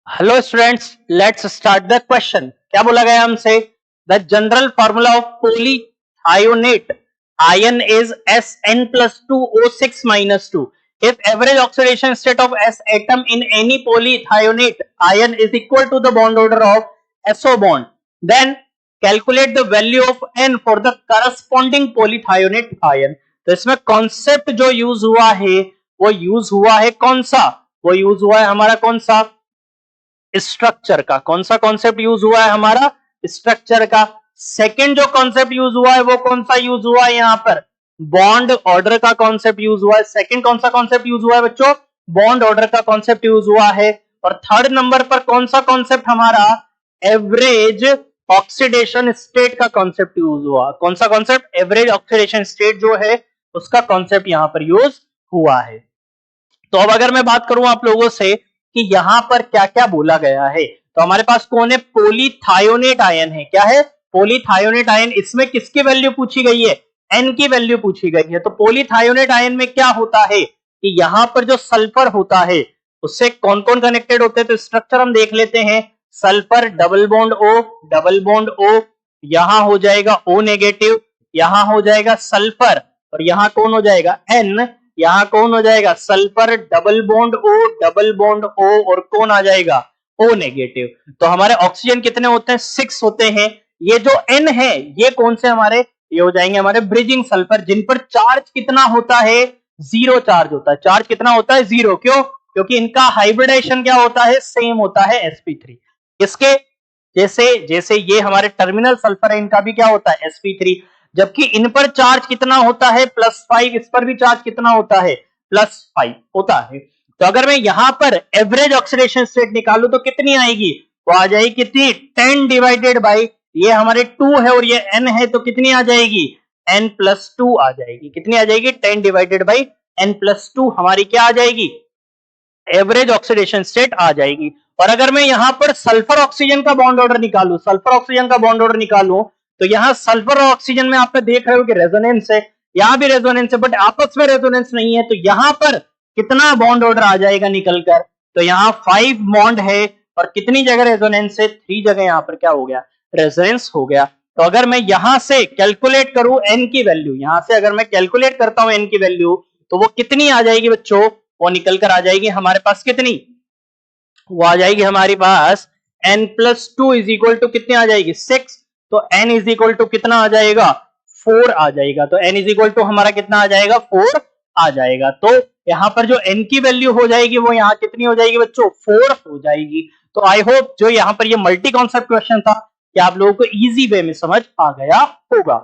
Hello students, let's start the question. क्या बोला गया हमसे? The general formula of polythionate ion is Sn+2O6 -2 if average oxidation state of S atom in any polythionate ion is equal to the bond order of SO bond, then calculate the value of N for the corresponding polythionate ion। तो इसमें concept जो use हुआ है वो use हुआ है कौन सा? वो यूज हुआ है हमारा कौन सा? स्ट्रक्चर का। कौन सा कॉन्सेप्ट यूज हुआ है हमारा? स्ट्रक्चर का। सेकंड जो कॉन्सेप्ट यूज हुआ है वो कौन सा यूज हुआ है? यहां पर बॉन्ड ऑर्डर का कॉन्सेप्ट यूज हुआ है। सेकंड कौन सा कॉन्सेप्ट यूज हुआ है बच्चों? बॉन्ड ऑर्डर का कॉन्सेप्ट यूज हुआ है। और थर्ड नंबर पर कौन सा कॉन्सेप्ट हमारा? एवरेज ऑक्सीडेशन स्टेट का कॉन्सेप्ट यूज हुआ। कौन सा कॉन्सेप्ट? एवरेज ऑक्सीडेशन स्टेट जो है उसका कॉन्सेप्ट यहां पर यूज हुआ है। तो अब अगर मैं बात करूं आप लोगों से कि यहां पर क्या क्या बोला गया है, तो हमारे पास कौन है? पोलीथायोनेट आयन है। क्या है? पोलीथायोनेट आयन। इसमें किसकी वैल्यू पूछी गई है? एन की वैल्यू पूछी गई है। तो पोलीथायोनेट आयन में क्या होता है कि यहां पर जो सल्फर होता है उससे कौन कौन कनेक्टेड होते हैं? तो स्ट्रक्चर हम देख लेते हैं। Sulphur double bond O, double bond O, यहां हो जाएगा O नेगेटिव, यहां हो जाएगा सल्फर, और यहां कौन हो जाएगा? N। यहां कौन हो जाएगा? Sulphur double bond O, double bond O, और कौन आ जाएगा? O negative. तो हमारे ऑक्सीजन कितने होते हैं? 6 होते हैं। ये जो N है ये कौन से हमारे? ये हो जाएंगे हमारे ब्रिजिंग सल्फर, जिन पर चार्ज कितना होता है? 0 चार्ज होता है। चार्ज कितना होता है? 0। क्यों? क्योंकि इनका हाइब्रिडेशन क्या होता है? सेम होता है, sp3। इसके जैसे जैसे ये हमारे टर्मिनल सल्फर है, इनका भी क्या होता है? sp3। जबकि इन पर चार्ज कितना होता है? +5। इस पर भी चार्ज कितना होता है? +5 होता है। तो अगर मैं यहां पर एवरेज ऑक्सीडेशन स्टेट निकालू तो कितनी आएगी? वो आ जाएगी कितनी? 10 डिवाइडेड बाई, ये हमारे 2 है और ये n है, तो कितनी आ जाएगी? n+2 आ जाएगी। कितनी आ जाएगी? 10 डिवाइडेड बाई n+2 हमारी क्या आ जाएगी? एवरेज ऑक्सीडेशन स्टेट आ जाएगी। और अगर मैं यहां पर सल्फर ऑक्सीजन का बॉन्ड ऑर्डर निकालू, सल्फर ऑक्सीजन का बॉन्ड ऑर्डर निकालू, तो यहां सल्फर और ऑक्सीजन में आपने देख रहे हो कि रेजोनेंस है, यहां भी रेजोनेंस है, बट आपस में रेजोनेंस नहीं है। तो यहां पर कितना बॉन्ड ऑर्डर आ जाएगा निकल कर? तो यहां 5 बॉन्ड है, और कितनी जगह रेजोनेंस है? 3 जगह यहां पर क्या हो गया? रेजोनेंस हो गया। तो अगर मैं यहां से कैलकुलेट करूं एन की वैल्यू, यहां से अगर मैं कैलकुलेट करता हूं एन की वैल्यू, तो वो कितनी आ जाएगी बच्चों? वो निकल कर आ जाएगी हमारे पास कितनी? वो आ जाएगी हमारे पास n+2 इज इक्वल टू कितनी आ जाएगी? 6। तो n इज इक्वल टू कितना आ जाएगा? 4 आ जाएगा। तो n इज इक्वल टू हमारा कितना आ जाएगा? 4 आ जाएगा। तो यहां पर जो n की वैल्यू हो जाएगी वो यहां कितनी हो जाएगी बच्चों? 4 हो जाएगी। तो आई होप जो यहां पर ये मल्टी कॉन्सेप्ट क्वेश्चन था कि आप लोगों को इजी वे में समझ आ गया होगा।